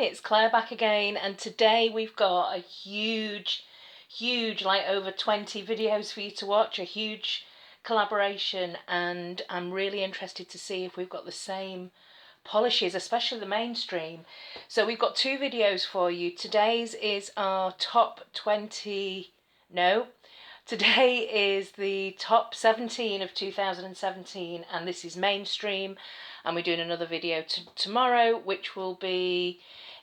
it's Claire back again, and today we've got a huge, like over 20 videos for you to watch, a huge collaboration, and I'm really interested to see if we've got the same polishes, especially the mainstream. So we've got two videos for you. Today's is our top 20, no, today is the top 17 of 2017, and this is mainstream. And we're doing another video tomorrow, which will be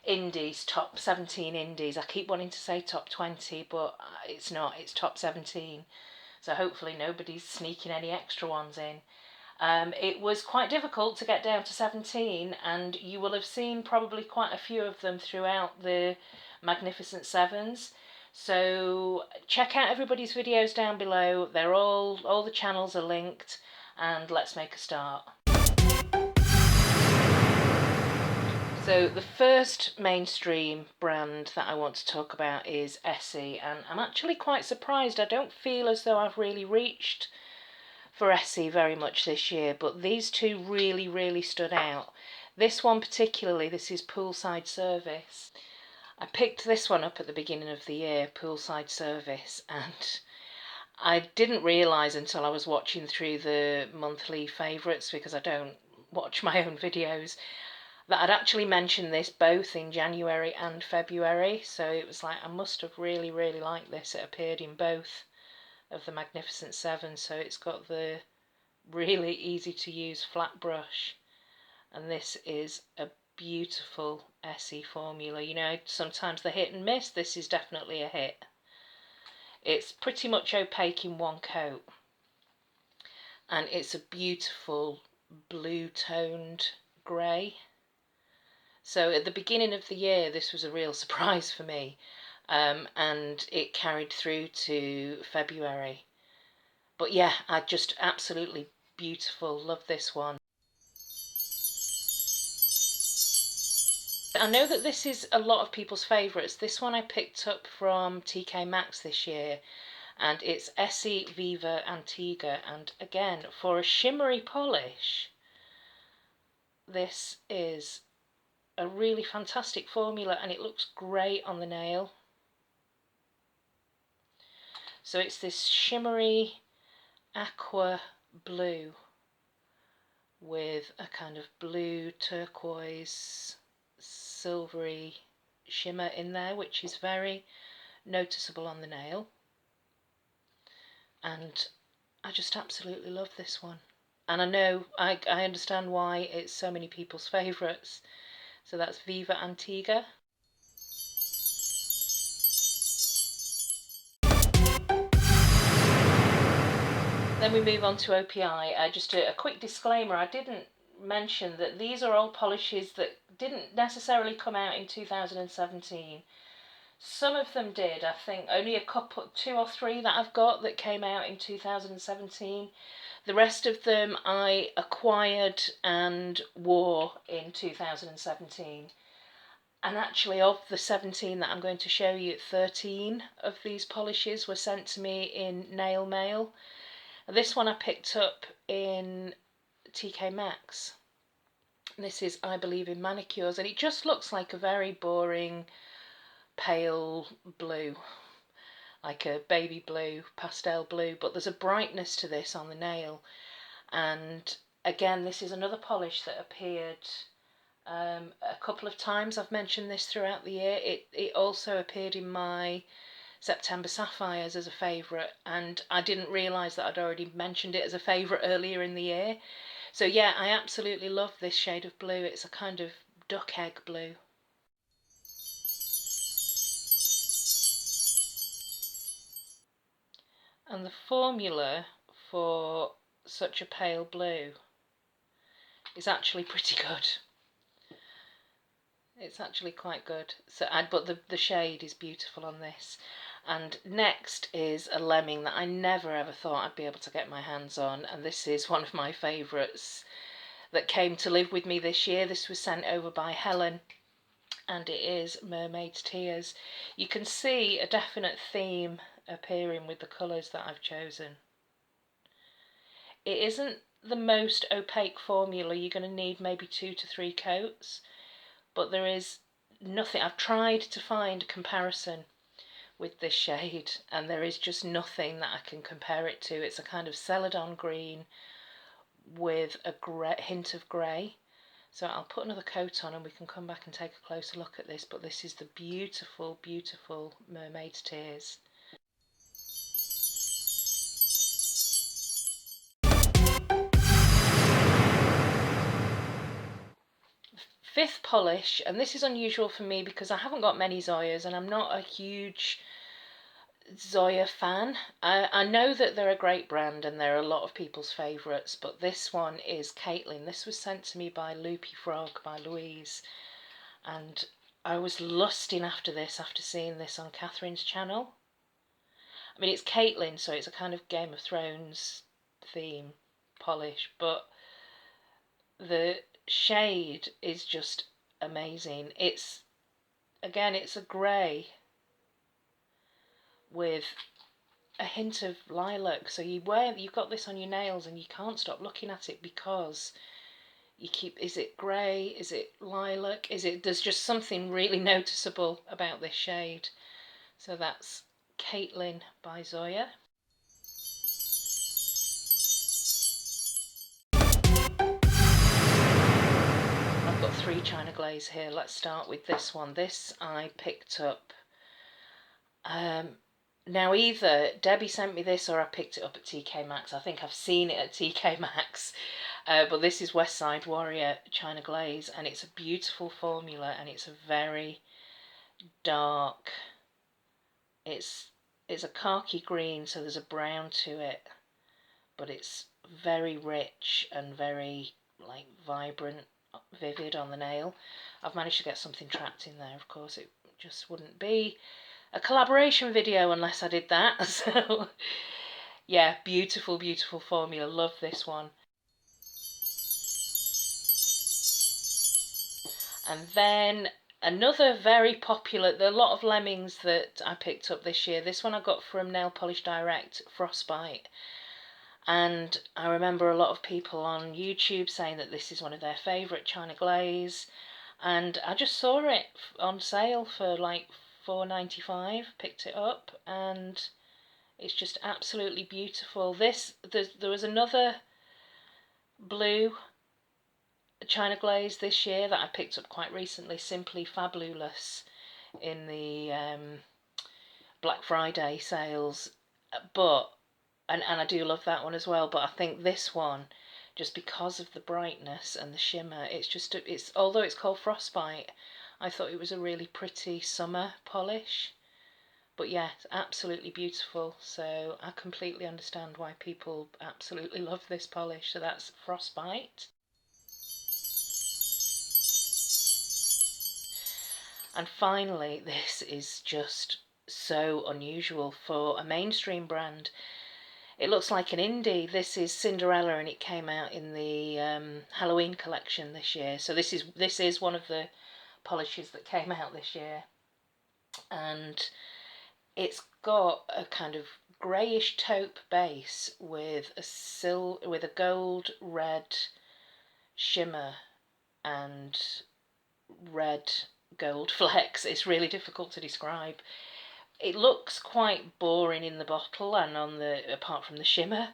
indies, top 17 indies. I keep wanting to say top 20, but it's not, it's top 17. So hopefully nobody's sneaking any extra ones in. It was quite difficult to get down to 17, and you will have seen probably quite a few of them throughout the Magnificent Sevens. So check out everybody's videos down below. They're all the channels are linked, and let's make a start. So the first mainstream brand that I want to talk about is Essie, and I'm actually quite surprised. I don't feel as though I've really reached for Essie very much this year, but these two really stood out. This one particularly, this is Poolside Service. I picked this one up at the beginning of the year, Poolside Service, and I didn't realise until I was watching through the monthly favourites, because I don't watch my own videos, that I'd actually mentioned this both in January and February. So it was like I must have really liked this. It appeared in both of the Magnificent Seven. So it's got the really easy to use flat brush, and this is a beautiful Essie formula. You know, sometimes they're hit and miss. This is definitely a hit. It's pretty much opaque in one coat, and it's a beautiful blue toned grey. So at the beginning of the year, this was a real surprise for me, and it carried through to February. But yeah, I just absolutely beautiful, love this one. I know that this is a lot of people's favourites. This one I picked up from TK Maxx this year, and it's Essie Viva Antigua, and again, for a shimmery polish, this is a really fantastic formula, and it looks great on the nail. So it's this shimmery aqua blue with a kind of blue turquoise silvery shimmer in there, which is very noticeable on the nail, and I just absolutely love this one. And I know I understand why it's so many people's favourites. So that's Viva Antigua. Then we move on to OPI. Just a quick disclaimer, I didn't mention that these are all polishes that didn't necessarily come out in 2017. Some of them did. I think only a couple, 2 or 3 that I've got that came out in 2017. The rest of them I acquired and wore in 2017. And actually, of the 17 that I'm going to show you, 13 of these polishes were sent to me in nail mail. This one I picked up in TK Maxx. This is I Believe in Manicures, and it just looks like a very boring pale blue, like a baby blue, pastel blue, but there's a brightness to this on the nail. And again, this is another polish that appeared a couple of times. I've mentioned this throughout the year. It also appeared in my September Sapphires as a favourite, and I didn't realise that I'd already mentioned it as a favourite earlier in the year. So yeah, I absolutely love this shade of blue. It's a kind of duck egg blue. And the formula for such a pale blue is actually pretty good. It's actually quite good. So, but the shade is beautiful on this. And next is a lemming that I never ever thought I'd be able to get my hands on, and this is one of my favourites that came to live with me this year. This was sent over by Helen, and it is Mermaid's Tears. You can see a definite theme appearing with the colours that I've chosen. It isn't the most opaque formula. You're going to need maybe 2 to 3 coats, but there is nothing. I've tried to find a comparison with this shade, and there is just nothing that I can compare it to. It's a kind of celadon green with a hint of grey. So I'll put another coat on and we can come back and take a closer look at this, but this is the beautiful, beautiful Mermaid's Tears. Fifth polish, and this is unusual for me because I haven't got many Zoyas and I'm not a huge Zoya fan. I know that they're a great brand and they're a lot of people's favourites, but this one is Kaitlyn. This was sent to me by Loopy Frog, by Louise, and I was lusting after this after seeing this on Catherine's channel. I mean, it's Kaitlyn, so it's a kind of Game of Thrones theme polish, but the shade is just amazing. It's, again, it's a grey with a hint of lilac, so you've got this on your nails and you can't stop looking at it because you keep, is it grey, is it lilac, there's just something really noticeable about this shade. So that's Kaitlyn by Zoya. I've got 3 China Glaze here. Let's start with this one. This I picked up, now either Debbie sent me this or I picked it up at TK Maxx. I think I've seen it at TK Maxx, but this is West Side Warrior China Glaze, and it's a beautiful formula, and it's a very dark, it's a khaki green, so there's a brown to it, but it's very rich and very like vibrant, vivid on the nail. I've managed to get something trapped in there. Of course, it just wouldn't be a collaboration video unless I did that. So yeah, beautiful, beautiful formula. Love this one. And then another very popular, there are a lot of lemmings that I picked up this year. This one I got from Nail Polish Direct, Frostbite. And I remember a lot of people on YouTube saying that this is one of their favourite China Glaze. And I just saw it on sale for like £4.95, picked it up, and it's just absolutely beautiful. There was another blue China Glaze this year that I picked up quite recently, Simply Fabulous, in the Black Friday sales, but and I do love that one as well, but I think this one, just because of the brightness and the shimmer, it's although it's called Frostbite, I thought it was a really pretty summer polish. But yeah, it's absolutely beautiful, so I completely understand why people absolutely love this polish. So that's Frostbite. And finally, this is just so unusual for a mainstream brand. It looks like an indie. This is Cinderella, and it came out in the Halloween collection this year. So this is one of the polishes that came out this year, and it's got a kind of greyish taupe base with a gold red shimmer and red gold flecks. It's really difficult to describe. It looks quite boring in the bottle and apart from the shimmer,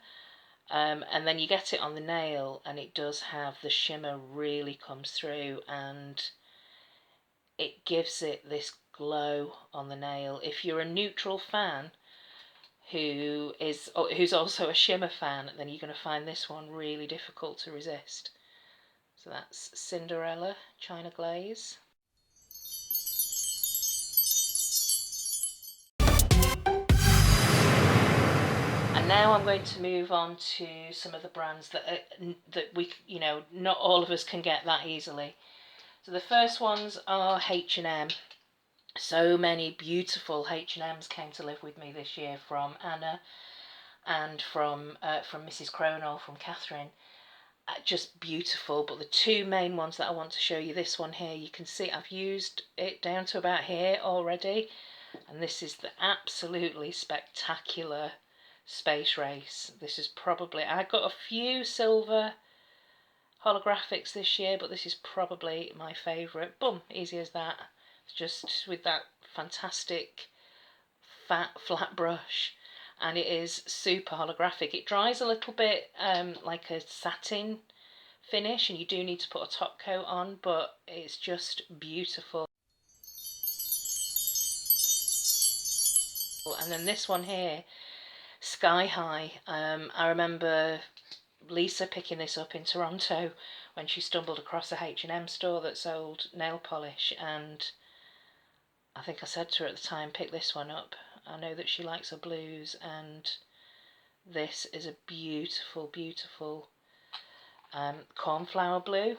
and then you get it on the nail and it does have, the shimmer really comes through and it gives it this glow on the nail. If you're a neutral fan who's also a shimmer fan, then you're going to find this one really difficult to resist. So that's Cinderella China Glaze. And now I'm going to move on to some of the brands that we, not all of us can get that easily. So the first ones are H&M. So many beautiful H&Ms came to live with me this year from Anna and from Mrs. Cronall, from Catherine. Just beautiful. But the 2 main ones that I want to show you, this one here, you can see I've used it down to about here already, and this is the absolutely spectacular Space Race. This is probably, I got a few silver holographics this year, but this is probably my favourite. Boom, easy as that. just with that fantastic fat flat brush, and it is super holographic. It dries a little bit like a satin finish, and you do need to put a top coat on, but it's just beautiful. And then this one here, Sky High. I remember Lisa picking this up in Toronto when she stumbled across a H&M store that sold nail polish, and I think I said to her at the time, pick this one up. I know that she likes her blues, and this is a beautiful, beautiful cornflower blue.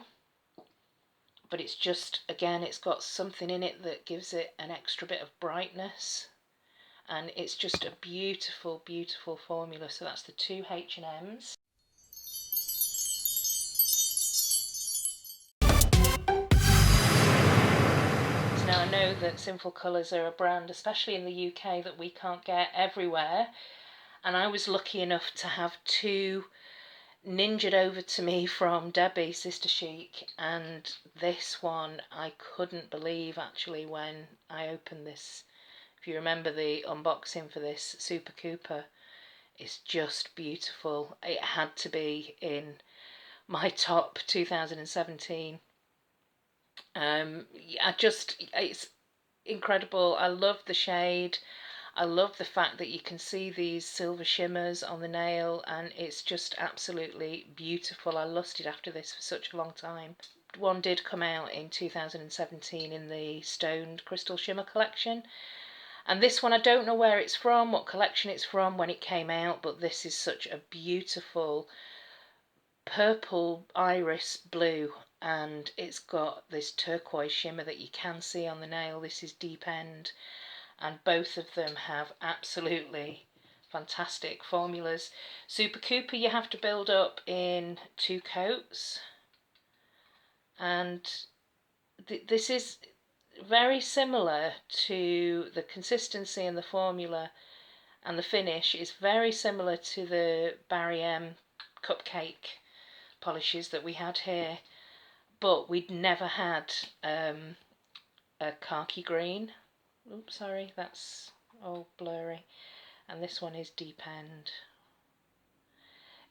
But it's just, again, it's got something in it that gives it an extra bit of brightness. And it's just a beautiful, beautiful formula. So that's the two H&Ms. So now I know that Sinful Colours are a brand, especially in the UK, that we can't get everywhere. And I was lucky enough to have two ninjaed over to me from Debbie, Sister Chic, and this one I couldn't believe actually when I opened this. If you remember the unboxing for this Super Cooper, it's just beautiful. It had to be in my top 2017. It's incredible. I love the shade. I love the fact that you can see these silver shimmers on the nail, and it's just absolutely beautiful. I lusted after this for such a long time. One did come out in 2017 in the Stoned Crystal Shimmer collection, and this one I don't know where it's from, what collection it's from, when it came out, but this is such a beautiful purple iris blue, and it's got this turquoise shimmer that you can see on the nail. This is Deep End, and both of them have absolutely fantastic formulas. Super Cooper you have to build up in 2 coats, and this is very similar to the consistency and the formula, and the finish is very similar to the Barry M cupcake polishes that we had here, but we'd never had a khaki green. Oops, sorry, that's all blurry. And this one is Deep End.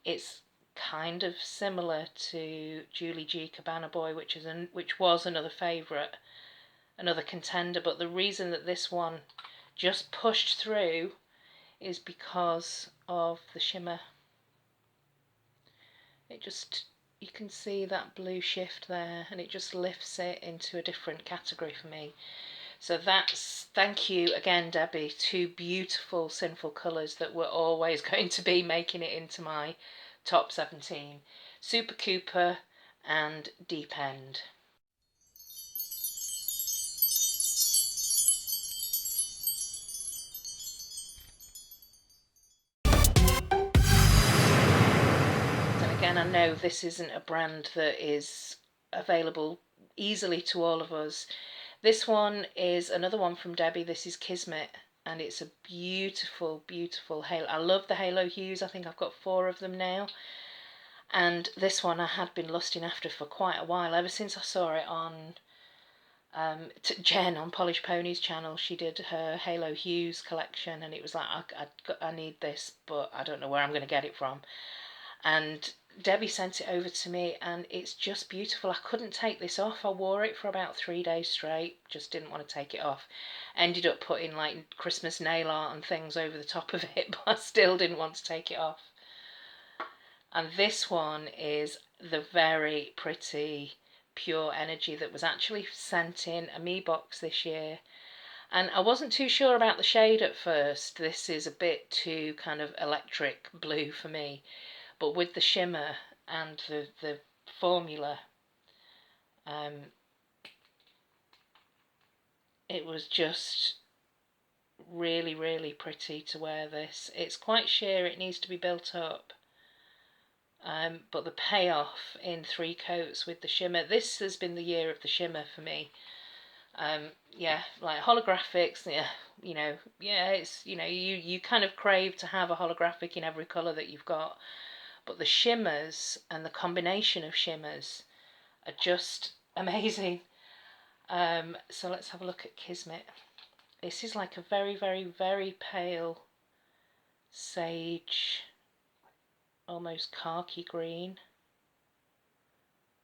It's kind of similar to Julie G Cabana Boy, which was another favourite, another contender, but the reason that this one just pushed through is because of the shimmer. It just, you can see that blue shift there, and it just lifts it into a different category for me. So that's, thank you again, Debbie, two beautiful Sinful Colours that were always going to be making it into my top 17. Super Cooper and Deep End. And again, I know this isn't a brand that is available easily to all of us. This one is another one from Debbie. This is Kismet, and it's a beautiful, beautiful halo. I love the halo hues. I think I've got 4 of them now. And this one I had been lusting after for quite a while, ever since I saw it on Jen on Polish Pony's channel. She did her Halo Hues collection, and it was like, I need this, but I don't know where I'm going to get it from. And Debbie sent it over to me, and it's just beautiful. I couldn't take this off. I wore it for about 3 days straight, just didn't want to take it off. Ended up putting like Christmas nail art and things over the top of it, but I still didn't want to take it off. And this one is the very pretty Pure Energy that was actually sent in a me box this year. And I wasn't too sure about the shade at first. This is a bit too kind of electric blue for me. But with the shimmer and the formula, it was just really, really pretty to wear this. It's quite sheer, it needs to be built up. But the payoff in 3 coats with the shimmer, this has been the year of the shimmer for me. Yeah, like holographics, yeah, it's, you kind of crave to have a holographic in every colour that you've got. But the shimmers and the combination of shimmers are just amazing. So let's have a look at Kismet. This is like a very, very, very pale sage, almost khaki green.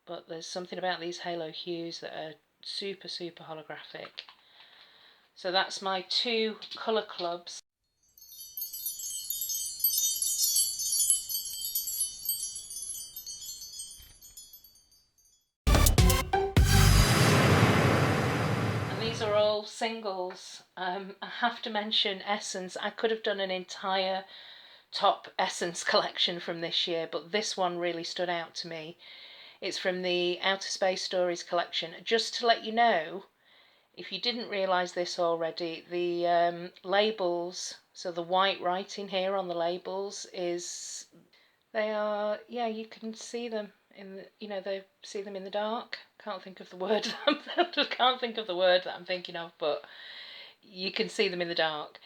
But there's something about these halo hues that are super, super holographic. So that's my two colour clubs. And these are all singles. I have to mention Essence. I could have done an entire top Essence collection from this year, but this one really stood out to me. It's from the Outer Space Stories collection. Just to let you know, if you didn't realise this already, the labels, so the white writing here on the labels is, they are, yeah, you can see them in the, you know, they see them in the dark. Can't think of the word. Can't think of the word that I'm thinking of, but you can see them in the dark.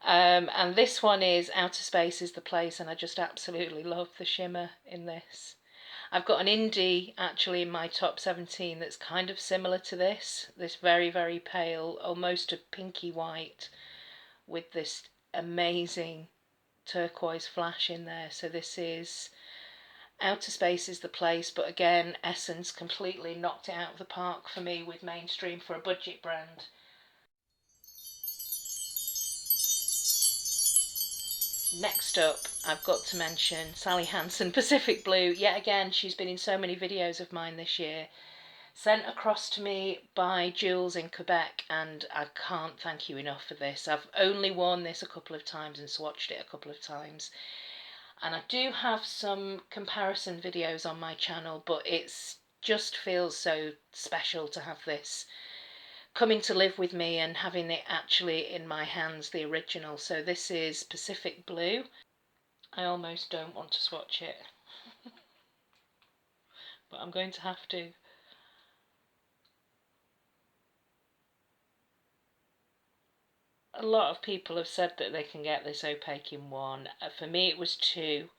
And this one is Outer Space is the Place, and I just absolutely love the shimmer in this. I've got an indie actually in my top 17 that's kind of similar to this very, very pale, almost a pinky white, with this amazing turquoise flash in there. So this is Outer Space is the Place, but again, Essence completely knocked it out of the park for me with mainstream for a budget brand. Next up, I've got to mention Sally Hansen Pacific Blue. Yet again, she's been in so many videos of mine this year. Sent across to me by Jules in Quebec, and I can't thank you enough for this. I've only worn this a couple of times and swatched it a couple of times. And I do have some comparison videos on my channel, but it's just feels so special to have this coming to live with me and having it actually in my hands, the original. So this is Pacific Blue. I almost don't want to swatch it, but I'm going to have to. A lot of people have said that they can get this opaque in one. For me it was two,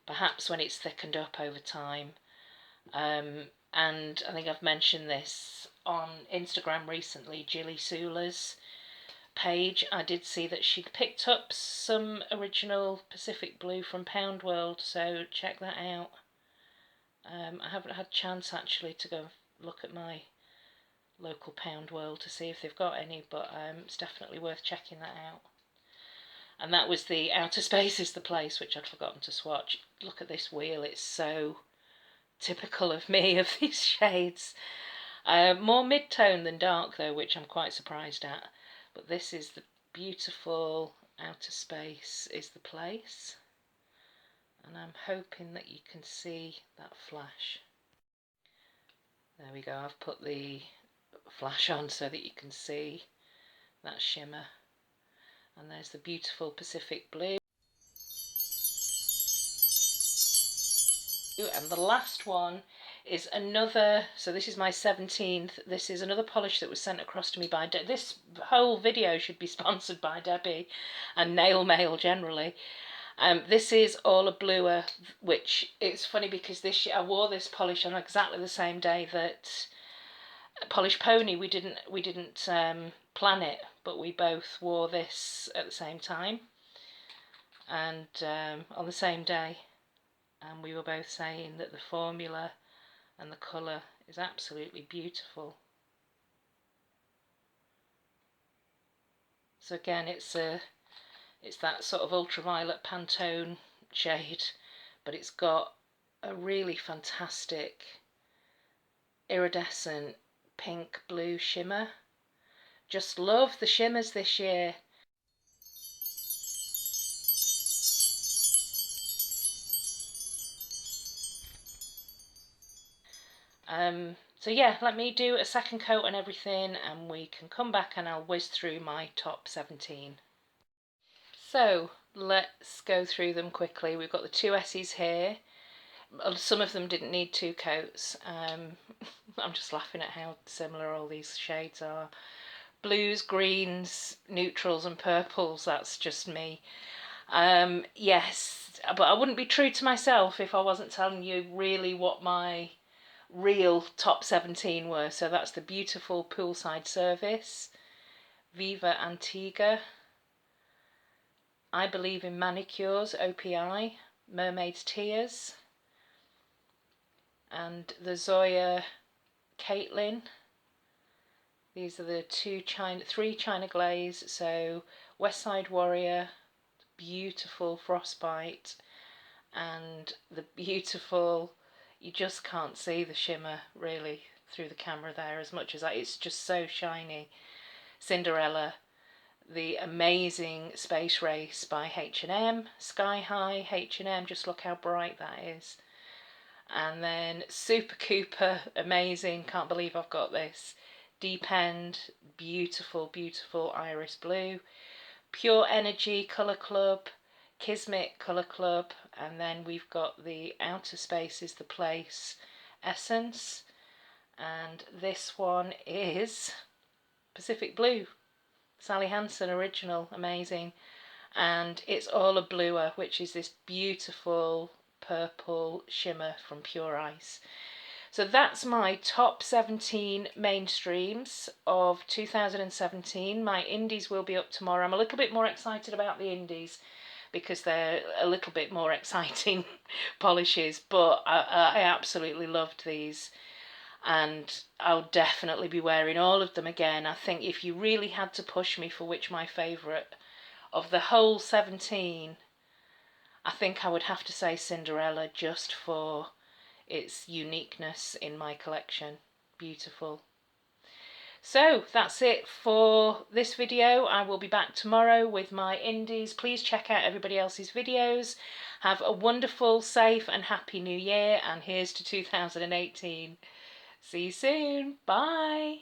perhaps when it's thickened up over time. And I think I've mentioned this on Instagram recently, Jilly Sula's page. I did see that she'd picked up some original Pacific Blue from Pound World, so check that out. I haven't had a chance actually to go look at my local Pound World to see if they've got any, but it's definitely worth checking that out. And that was the Outer Space is the Place, which I'd forgotten to swatch. Look at this wheel, it's so typical of me, of these shades. More mid-tone than dark though, which I'm quite surprised at. But this is the beautiful Outer Space is the Place. And I'm hoping that you can see that flash. There we go, I've put the flash on so that you can see that shimmer. And there's the beautiful Pacific Blue. And the last one is another, so this is my 17th, this is another polish that was sent across to me by this whole video should be sponsored by Debbie and Nail Mail generally. This is All a Bluer, which it's funny because this year I wore this polish on exactly the same day that Polish Pony, we didn't plan it, but we both wore this at the same time and on the same day. And we were both saying that the formula and the colour is absolutely beautiful. So again, it's that sort of ultraviolet Pantone shade, but it's got a really fantastic iridescent pink blue shimmer. Just love the shimmers this year. So yeah, let me do a second coat and everything and we can come back and I'll whiz through my top 17. So let's go through them quickly. We've got the two Essies here. Some of them didn't need two coats. I'm just laughing at how similar all these shades are. Blues, greens, neutrals and purples, that's just me. Yes, but I wouldn't be true to myself if I wasn't telling you really what my real top 17 were. So that's the beautiful poolside service, Viva Antigua, I Believe in Manicures, OPI, Mermaid's Tears, and the Zoya Kaitlyn. These are the three China Glaze. So West Side Warrior, beautiful Frostbite, and the beautiful, you just can't see the shimmer really through the camera there as much as that. It's just so shiny, Cinderella, the amazing Space Race by H&M, Sky High H&M, just look how bright that is. And then Super Cooper, amazing, can't believe I've got this. Deep End, beautiful, beautiful iris blue. Pure Energy Colour Club, Kismet Colour Club, and then we've got the Outer Space is the Place Essence, and this one is Pacific Blue, Sally Hansen original, amazing, and it's all a bluer, which is this beautiful purple shimmer from Pure Ice. So that's my top 17 mainstreams of 2017. My indies will be up tomorrow. I'm a little bit more excited about the indies because they're a little bit more exciting polishes, but I absolutely loved these, and I'll definitely be wearing all of them again. I think if you really had to push me for which my favourite of the whole 17, I think I would have to say Cinderella, just for its uniqueness in my collection. Beautiful. So that's it for this video. I will be back tomorrow with my indies. Please check out everybody else's videos. Have a wonderful, safe and happy new year, and here's to 2018. See you soon. Bye.